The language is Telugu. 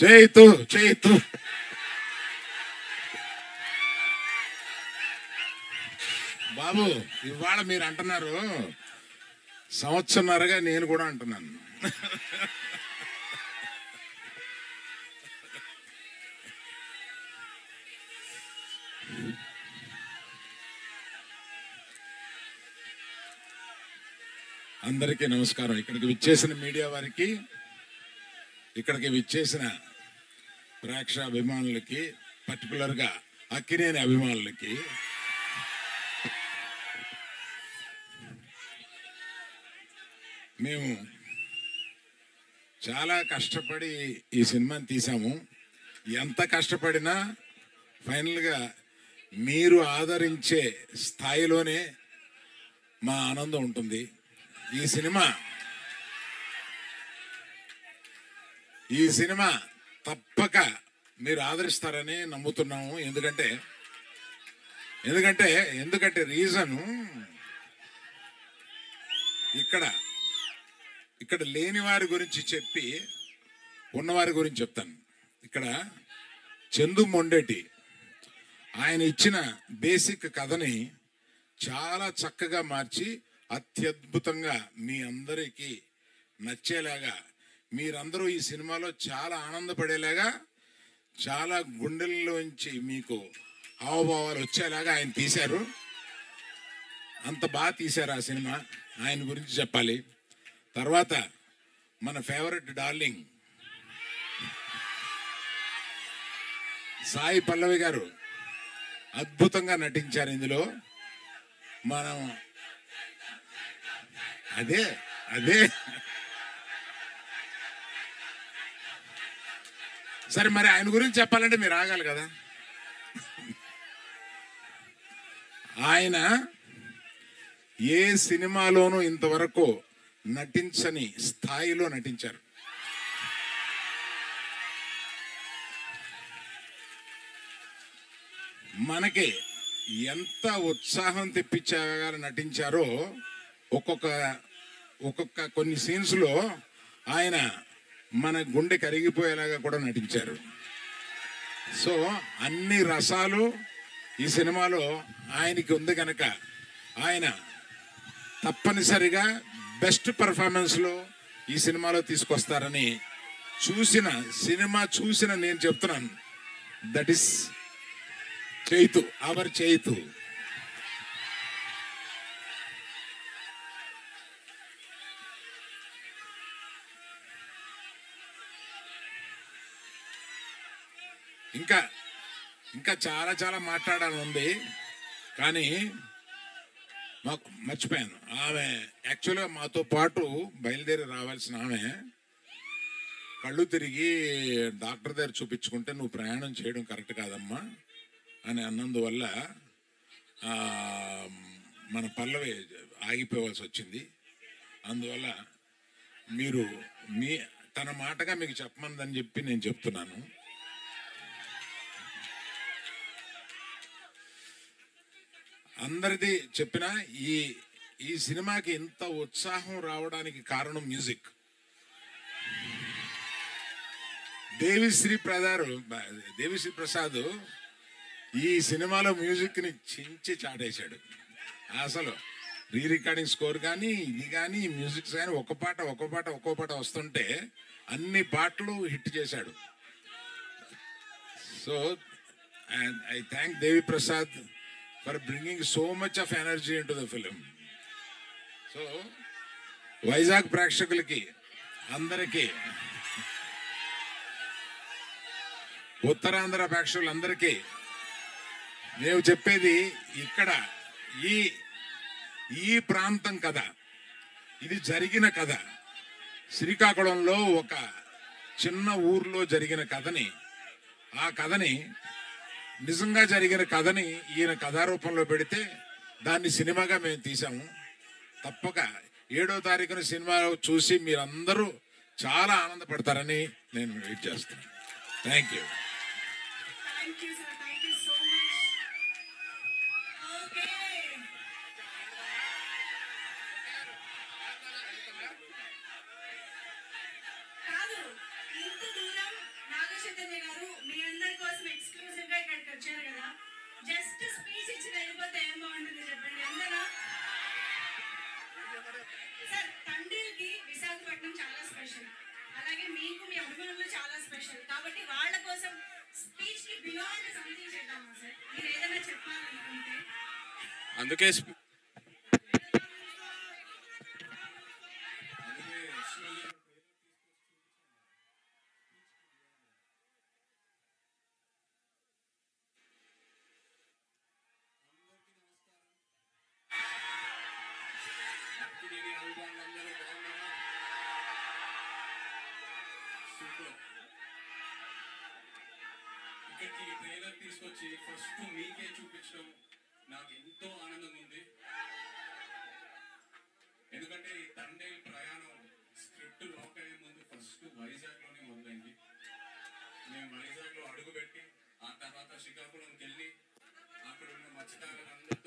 చేతు చేతు బాబు, ఇవాళ మీరు అంటున్నారు, సంవత్సరంన్నరగా నేను కూడా అంటున్నాను. అందరికీ నమస్కారం. ఇక్కడికి విచ్చేసిన మీడియా వారికి, ఇక్కడికి విచ్చేసిన ప్రేక్షాభిమానులకి, పర్టికులర్గా అక్కినేని అభిమానులకి మేము చాలా కష్టపడి ఈ సినిమాని తీసాము. ఎంత కష్టపడినా ఫైనల్గా మీరు ఆదరించే స్థాయిలోనే మా ఆనందం ఉంటుంది. ఈ సినిమా తప్పక మీరు ఆదరిస్తారని నమ్ముతున్నాము. ఎందుకంటే రీజను ఇక్కడ లేని వారి గురించి చెప్పి ఉన్నవారి గురించి చెప్తాను. ఇక్కడ చందు మొండేటి ఆయన ఇచ్చిన బేసిక్ కథని చాలా చక్కగా మార్చి అత్యద్భుతంగా మీ అందరికీ నచ్చేలాగా, మీరందరూ ఈ సినిమాలో చాలా ఆనందపడేలాగా, చాలా గుండెల్లోంచి మీకు హావభావాలు వచ్చేలాగా ఆయన తీశారు. అంత బాగా తీశారు ఆ సినిమా. ఆయన గురించి చెప్పాలి. తర్వాత మన ఫేవరెట్ డార్లింగ్ సాయి పల్లవి గారు అద్భుతంగా నటించారు ఇందులో. మనం అదే సరే, మరి ఆయన గురించి చెప్పాలంటే మీరు ఆగాలి కదా. ఆయన ఏ సినిమాలోనూ ఇంతవరకు నటించని స్థాయిలో నటించారు. మనకి ఎంత ఉత్సాహం తెప్పించగా నటించారో, ఒక్కొక్క కొన్ని సీన్స్లో ఆయన మన గుండె కరిగిపోయేలాగా కూడా నటించారు. సో అన్ని రసాలు ఈ సినిమాలో ఆయనకి ఉంది కనుక ఆయన తప్పనిసరిగా బెస్ట్ పర్ఫార్మెన్స్లో ఈ సినిమాలో తీసుకొస్తారని సినిమా చూసిన నేను చెప్తున్నాను. That is Chaitu, our Chaitu. ఇంకా చాలా చాలా మాట్లాడాలని ఉంది, కానీ మాకు మర్చిపోయాను. ఆమె యాక్చువల్గా మాతో పాటు బయలుదేరి రావాల్సిన ఆమె కళ్ళు తిరిగి డాక్టర్ దగ్గర చూపించుకుంటే నువ్వు ప్రయాణం చేయడం కరెక్ట్ కాదమ్మా అని అన్నందువల్ల మన పల్లవి ఆగిపోవాల్సి వచ్చింది. అందువల్ల మీరు తన మాటగా మీకు చెప్పమందని చెప్పి నేను చెప్తున్నాను. అందరిది చెప్పిన ఈ సినిమాకి ఇంత ఉత్సాహం రావడానికి కారణం మ్యూజిక్. దేవిశ్రీ ప్రసాద్ ఈ సినిమాలో మ్యూజిక్ని చించి చాటేశాడు. అసలు రీ రికార్డింగ్ స్కోర్ కానీ ఇది కానీ మ్యూజిక్స్ కానీ ఒక్కో పాట వస్తుంటే అన్ని పాటలు హిట్ చేశాడు. So I thank Devi Prasad for bringing so much of energy into the film. So Vizag ప్రేక్షకులకి అందరికీ, ఉత్తరాంధ్ర ప్రేక్షకులందరికీ నేను చెప్పేది, ఇక్కడ ఈ ప్రాంతం కథ, ఇది జరిగిన కథ. శ్రీకాకుళంలో ఒక చిన్న ఊర్లో జరిగిన కథని, ఆ కథని నిజంగా జరిగిన కథని ఈయన కథారూపంలో పెడితే దాన్ని సినిమాగా మేము తీసాము. తప్పక 7వ తారీఖున సినిమా చూసి మీరందరూ చాలా ఆనందపడతారని నేను వెయిట్ చేస్తాను. Thank you. కాదు, ఇంత దూరం నాగ చైతన్య గారు మీ అందరి కోసం ఎక్స్క్లూజివ్ గా ఇక్కడికి వచ్చారు కదా, జస్ట్ స్పీచ్ ఇచ్చి వెళ్ళిపోతే ఏం బాగుంటుంది చెప్పండి అందరూ. సార్, తండ్రికి విశాఖపట్నం చాలా స్పెషల్, అలాగే మీకు మీ అభిమానులు చాలా స్పెషల్, కాబట్టి వాళ్ళ కోసం స్పీచ్ కి బియాండ్ సంథింగ్ చేద్దామా సార్? మీరు ఏదైనా చెప్పాలనుకుంటే. అందుకే ఇక్కడికి ట్రైలర్ తీసుకొచ్చి ఫస్ట్ మీకే చూపించడం నాకు ఎంతో ఆనందంగా ఉంది. ఎందుకంటే ఈ తండేల్ ప్రయాణం స్క్రిప్ట్ లాక్ అయ్యే ముందు ఫస్ట్ వైజాగ్ లోనే మొదలైంది. మేము వైజాగ్ లో అడుగుపెట్టి ఆ తర్వాత శ్రీకాకుళంకి వెళ్ళి అక్కడ ఉన్న మత్స్యకారులందరూ